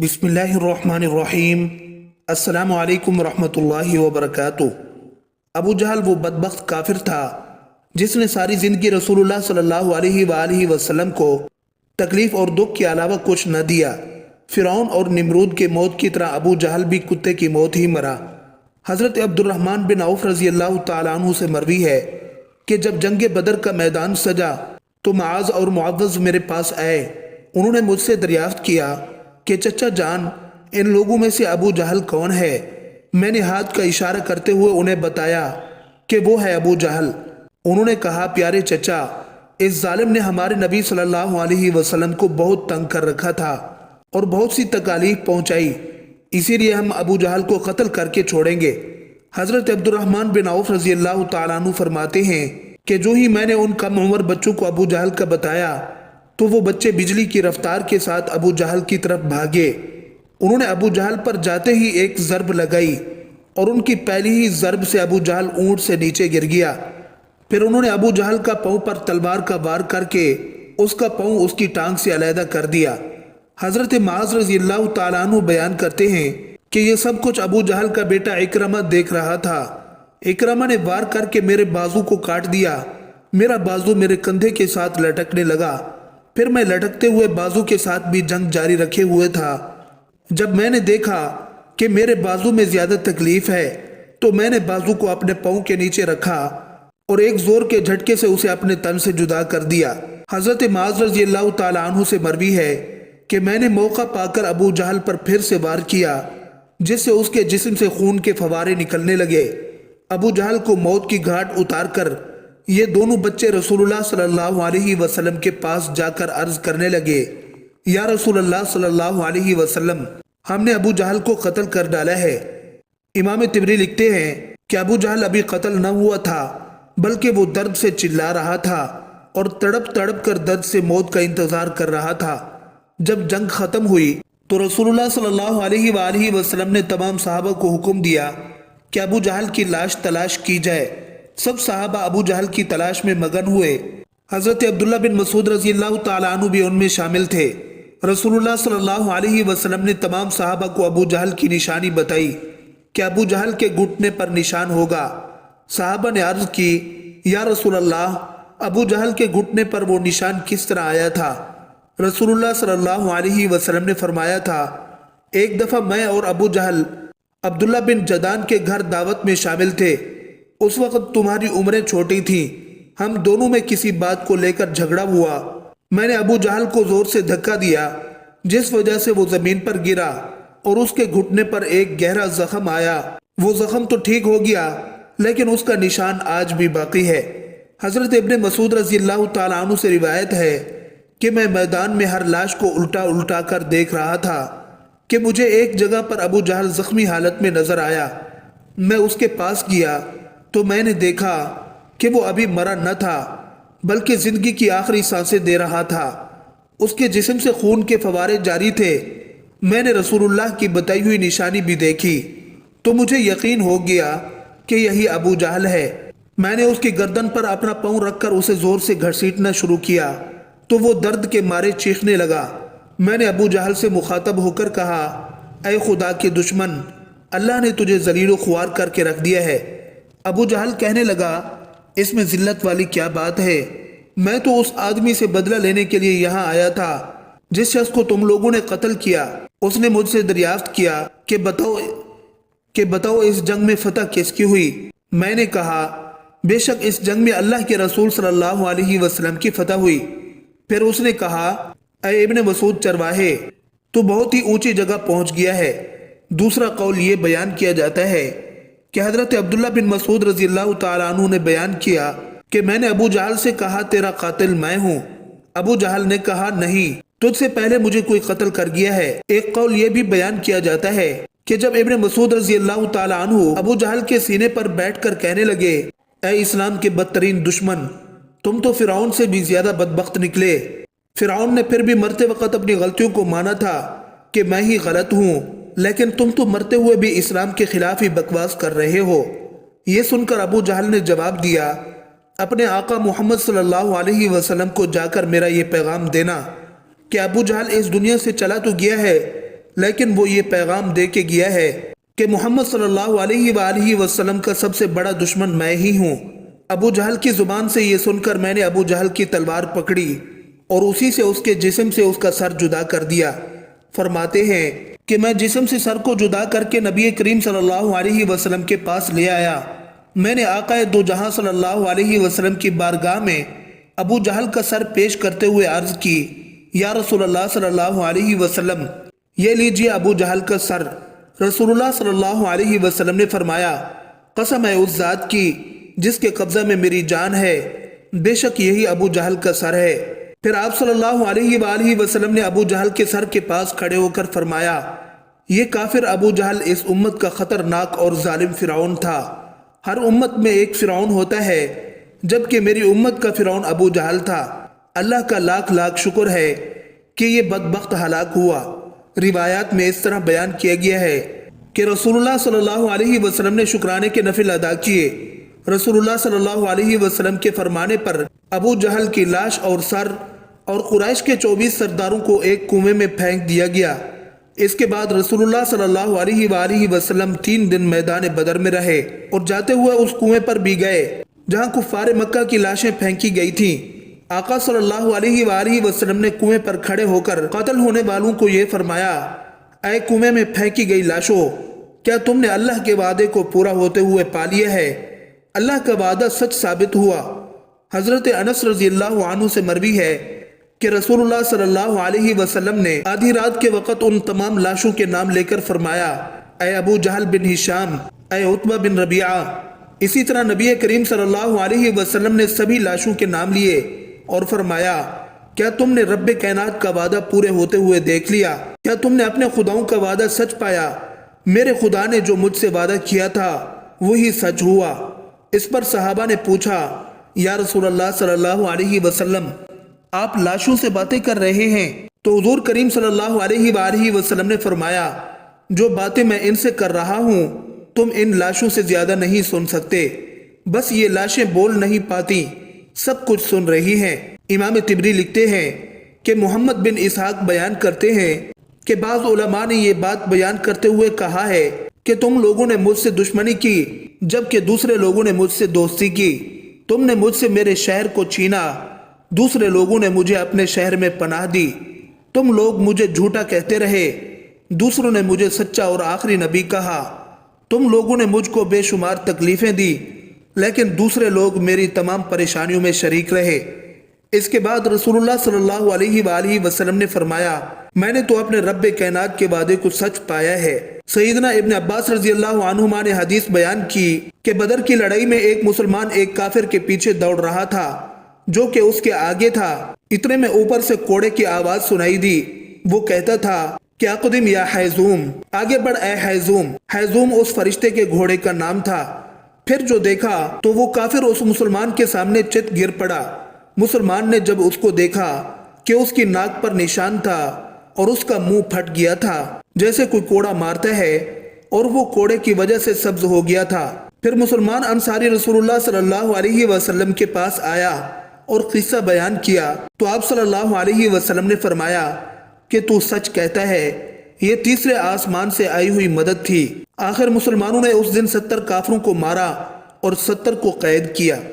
بسم اللہ الرحمن الرحیم۔ السلام علیکم ورحمۃ اللہ وبرکاتہ۔ ابو جہل وہ بدبخت کافر تھا جس نے ساری زندگی رسول اللہ صلی اللہ علیہ وآلہ وسلم کو تکلیف اور دکھ کے علاوہ کچھ نہ دیا۔ فرعون اور نمرود کے موت کی طرح ابو جہل بھی کتے کی موت ہی مرا۔ حضرت عبد الرحمن بن عوف رضی اللہ تعالیٰ عنہ سے مروی ہے کہ جب جنگ بدر کا میدان سجا تو معاذ اور معوذ میرے پاس آئے۔ انہوں نے مجھ سے دریافت کیا کہ چچا جان، ان لوگوں میں سے ابو جہل کون ہے؟ میں نے ہاتھ کا اشارہ کرتے ہوئے انہیں بتایا کہ وہ ہے ابو جہل۔ انہوں نے کہا، پیارے چچا، اس ظالم نے ہمارے نبی صلی اللہ علیہ وسلم کو بہت تنگ کر رکھا تھا اور بہت سی تکالیف پہنچائی، اسی لیے ہم ابو جہل کو قتل کر کے چھوڑیں گے۔ حضرت عبد الرحمن بن عوف رضی اللہ تعالیٰ عنہ فرماتے ہیں کہ جو ہی میں نے ان کم عمر بچوں کو ابو جہل کا بتایا تو وہ بچے بجلی کی رفتار کے ساتھ ابو جہل کی طرف بھاگے۔ انہوں نے ابو جہل پر جاتے ہی ایک ضرب لگائی اور ان کی پہلی ہی ضرب سے ابو جہل اونٹ سے نیچے گر گیا۔ پھر انہوں نے ابو جہل کا پاؤں پر تلوار کا وار کر کے اس کا پاؤں اس کی ٹانگ سے علیحدہ کر دیا۔ حضرت معاذ رضی اللہ تعالیٰ عنہ بیان کرتے ہیں کہ یہ سب کچھ ابو جہل کا بیٹا اکرمہ دیکھ رہا تھا۔ اکرمہ نے وار کر کے میرے بازو کو کاٹ دیا۔ میرا بازو میرے کندھے کے ساتھ لٹکنے لگا۔ پھر میں لٹکتے ہوئے بازو کے ساتھ بھی جنگ جاری رکھے ہوئے تھا۔ جب میں نے دیکھا کہ میرے بازو میں زیادہ تکلیف ہے تو میں نے بازو کو اپنے پاؤں کے نیچے رکھا اور ایک زور کے جھٹکے سے اسے اپنے تن سے جدا کر دیا۔ حضرت معاذ رضی اللہ تعالیٰ عنہ سے مروی ہے کہ میں نے موقع پا کر ابو جہل پر پھر سے وار کیا جس سے اس کے جسم سے خون کے فوارے نکلنے لگے۔ ابو جہل کو موت کی گھاٹ اتار کر یہ دونوں بچے رسول اللہ صلی اللہ علیہ وسلم کے پاس جا کر عرض کرنے لگے، یا رسول اللہ صلی اللہ علیہ وسلم، ہم نے ابو جہل کو قتل کر ڈالا ہے۔ امام طبری لکھتے ہیں کہ ابو جہل ابھی قتل نہ ہوا تھا بلکہ وہ درد سے چلا رہا تھا اور تڑپ تڑپ کر درد سے موت کا انتظار کر رہا تھا۔ جب جنگ ختم ہوئی تو رسول اللہ صلی اللہ علیہ وآلہ وسلم نے تمام صحابہ کو حکم دیا کہ ابو جہل کی لاش تلاش کی جائے۔ سب صحابہ ابو جہل کی تلاش میں مگن ہوئے۔ حضرت عبداللہ بن مسعود رضی اللہ تعالیٰ عنہ بھی ان میں شامل تھے۔ رسول اللہ صلی اللہ علیہ وسلم نے تمام صحابہ کو ابو جہل کی نشانی بتائی کہ ابو جہل کے گھٹنے پر نشان ہوگا۔ صحابہ نے عرض کی، یا رسول اللہ، ابو جہل کے گھٹنے پر وہ نشان کس طرح آیا تھا؟ رسول اللہ صلی اللہ علیہ وسلم نے فرمایا تھا، ایک دفعہ میں اور ابو جہل عبداللہ بن جدان کے گھر دعوت میں شامل تھے۔ اس وقت تمہاری عمریں چھوٹی تھیں۔ ہم دونوں میں کسی بات کو لے کر جھگڑا ہوا۔ میں نے ابو جہل کو زور سے دھکا دیا جس وجہ سے وہ زمین پر گرا اور اس کے گھٹنے پر ایک گہرا زخم آیا۔ وہ زخم تو ٹھیک ہو گیا لیکن اس کا نشان آج بھی باقی ہے۔ حضرت ابن مسعود رضی اللہ تعالیٰ عنہ سے روایت ہے کہ میں میدان میں ہر لاش کو الٹا الٹا کر دیکھ رہا تھا کہ مجھے ایک جگہ پر ابو جہل زخمی حالت میں نظر آیا۔ میں اس کے پاس گیا تو میں نے دیکھا کہ وہ ابھی مرا نہ تھا بلکہ زندگی کی آخری سانسیں دے رہا تھا۔ اس کے جسم سے خون کے فوارے جاری تھے۔ میں نے رسول اللہ کی بتائی ہوئی نشانی بھی دیکھی تو مجھے یقین ہو گیا کہ یہی ابو جہل ہے۔ میں نے اس کی گردن پر اپنا پاؤں رکھ کر اسے زور سے گھسیٹنا شروع کیا تو وہ درد کے مارے چیخنے لگا۔ میں نے ابو جہل سے مخاطب ہو کر کہا، اے خدا کے دشمن، اللہ نے تجھے ذلیل و خوار کر کے رکھ دیا ہے۔ ابو جہل کہنے لگا، اس میں ذلت والی کیا بات ہے؟ میں تو اس آدمی سے بدلہ لینے کے لیے یہاں آیا تھا جس شخص کو تم لوگوں نے قتل کیا۔ اس نے مجھ سے دریافت کیا کہ بتاؤ اس جنگ میں فتح کس کی ہوئی؟ میں نے کہا، بے شک اس جنگ میں اللہ کے رسول صلی اللہ علیہ وسلم کی فتح ہوئی۔ پھر اس نے کہا، اے ابن مسعود چرواہے، تو بہت ہی اونچی جگہ پہنچ گیا ہے۔ دوسرا قول یہ بیان کیا جاتا ہے کہ حضرت عبداللہ بن مسعود رضی اللہ تعالیٰ عنہ نے بیان کیا کہ میں نے ابو جہل سے کہا، تیرا قاتل میں ہوں۔ ابو جہل نے کہا، نہیں، تجھ سے پہلے مجھے کوئی قتل کر گیا ہے۔ ایک قول یہ بھی بیان کیا جاتا ہے کہ جب ابن مسعود رضی اللہ تعالیٰ عنہ ابو جہل کے سینے پر بیٹھ کر کہنے لگے، اے اسلام کے بدترین دشمن، تم تو فرعون سے بھی زیادہ بدبخت نکلے۔ فرعون نے پھر بھی مرتے وقت اپنی غلطیوں کو مانا تھا کہ میں ہی غلط ہوں، لیکن تم تو مرتے ہوئے بھی اسلام کے خلاف ہی بکواس کر رہے ہو۔ یہ سن کر ابو جہل نے جواب دیا، اپنے آقا محمد صلی اللہ علیہ وسلم کو جا کر میرا یہ پیغام دینا کہ ابو جہل اس دنیا سے چلا تو گیا ہے لیکن وہ یہ پیغام دے کے گیا ہے کہ محمد صلی اللہ علیہ وآلہ وسلم کا سب سے بڑا دشمن میں ہی ہوں۔ ابو جہل کی زبان سے یہ سن کر میں نے ابو جہل کی تلوار پکڑی اور اسی سے اس کے جسم سے اس کا سر جدا کر دیا۔ فرماتے ہیں کہ میں جسم سے سر کو جدا کر کے نبی کریم صلی اللہ علیہ وسلم کے پاس لے آیا۔ میں نے آقا دو جہاں صلی اللہ علیہ وسلم کی بارگاہ میں ابو جہل کا سر پیش کرتے ہوئے عرض کی، یا رسول اللہ صلی اللہ علیہ وسلم، یہ لیجئے ابو جہل کا سر۔ رسول اللہ صلی اللہ علیہ وسلم نے فرمایا، قسم ہے اس ذات کی جس کے قبضہ میں میری جان ہے، بے شک یہی ابو جہل کا سر ہے۔ پھر آپ صلی اللہ علیہ وآلہ وسلم نے ابو جہل کے سر کے پاس کھڑے ہو کر فرمایا، یہ کافر ابو جہل اس امت کا خطرناک اور ظالم فرعون تھا۔ ہر امت میں ایک فرعون ہوتا ہے، جبکہ میری امت کا فرعون ابو جہل تھا۔ اللہ کا لاکھ لاکھ شکر ہے کہ یہ بدبخت ہلاک ہوا۔ روایات میں اس طرح بیان کیا گیا ہے کہ رسول اللہ صلی اللہ علیہ وسلم نے شکرانے کے نفل ادا کیے۔ رسول اللہ صلی اللہ علیہ وسلم کے فرمانے پر ابو جہل کی لاش اور سر اور قریش کے 24 سرداروں کو ایک کنویں میں پھینک دیا گیا۔ اس کے بعد رسول اللہ صلی اللہ علیہ وآلہ وسلم 3 دن میدان بدر میں رہے اور جاتے ہوئے اس کنویں پر بھی گئے جہاں کفار مکہ کی لاشیں پھینکی گئی تھیں۔ آقا صلی اللہ علیہ وآلہ وسلم نے کنویں پر کھڑے ہو کر قتل ہونے والوں کو یہ فرمایا، اے کنویں میں پھینکی گئی لاشوں، کیا تم نے اللہ کے وعدے کو پورا ہوتے ہوئے پا لیا ہے؟ اللہ کا وعدہ سچ ثابت ہوا۔ حضرت انس رضی اللہ عنہ سے مروی ہے کہ رسول اللہ صلی اللہ علیہ وسلم نے آدھی رات کے وقت ان تمام لاشوں کے نام لے کر فرمایا، اے ابو جہل بن ہشام، اے عتبہ بن ربیعہ۔ اسی طرح نبی کریم صلی اللہ علیہ وسلم نے سبھی لاشوں کے نام لیے اور فرمایا، کیا تم نے رب کائنات کا وعدہ پورے ہوتے ہوئے دیکھ لیا؟ کیا تم نے اپنے خداؤں کا وعدہ سچ پایا؟ میرے خدا نے جو مجھ سے وعدہ کیا تھا وہی سچ ہوا۔ اس پر صحابہ نے پوچھا، یا رسول اللہ صلی اللہ علیہ وسلم، آپ لاشوں سے باتیں کر رہے ہیں؟ تو حضور کریم صلی اللہ علیہ وآلہ وسلم نے فرمایا، جو باتیں میں ان سے کر رہا ہوں تم ان لاشوں سے زیادہ نہیں سن سکتے، بس یہ لاشیں بول نہیں پاتی، سب کچھ سن رہی ہیں۔ امام طبری لکھتے ہیں کہ محمد بن اسحاق بیان کرتے ہیں کہ بعض علماء نے یہ بات بیان کرتے ہوئے کہا ہے کہ تم لوگوں نے مجھ سے دشمنی کی جبکہ دوسرے لوگوں نے مجھ سے دوستی کی۔ تم نے مجھ سے میرے شہر کو چھینا، دوسرے لوگوں نے مجھے اپنے شہر میں پناہ دی۔ تم لوگ مجھے جھوٹا کہتے رہے، دوسروں نے مجھے سچا اور آخری نبی کہا۔ تم لوگوں نے مجھ کو بے شمار تکلیفیں دی، لیکن دوسرے لوگ میری تمام پریشانیوں میں شریک رہے۔ اس کے بعد رسول اللہ صلی اللہ علیہ وآلہ وسلم نے فرمایا، میں نے تو اپنے رب کائنات کے وعدے کو سچ پایا ہے۔ سیدنا ابن عباس رضی اللہ عنہما نے حدیث بیان کی کہ بدر کی لڑائی میں ایک مسلمان ایک کافر کے پیچھے دوڑ رہا تھا جو کہ اس کے آگے تھا۔ اتنے میں اوپر سے کوڑے کی آواز سنائی دی۔ وہ کہتا تھا کہ اقدم یا حیزوم، آگے بڑھ اے حیزوم۔ حیزوم اس فرشتے کے گھوڑے کا نام تھا۔ پھر جو دیکھا تو وہ کافر اس مسلمان کے سامنے چت گر پڑا۔ مسلمان نے جب اس کو دیکھا کہ اس کی ناک پر نشان تھا اور اس کا منہ پھٹ گیا تھا جیسے کوئی کوڑا مارتا ہے، اور وہ کوڑے کی وجہ سے سبز ہو گیا تھا۔ پھر مسلمان انصاری رسول اللہ صلی اللہ علیہ وسلم کے پاس آیا اور قصہ بیان کیا تو آپ صلی اللہ علیہ وسلم نے فرمایا کہ تو سچ کہتا ہے، یہ تیسرے آسمان سے آئی ہوئی مدد تھی۔ آخر مسلمانوں نے اس دن 70 کافروں کو مارا اور 70 کو قید کیا۔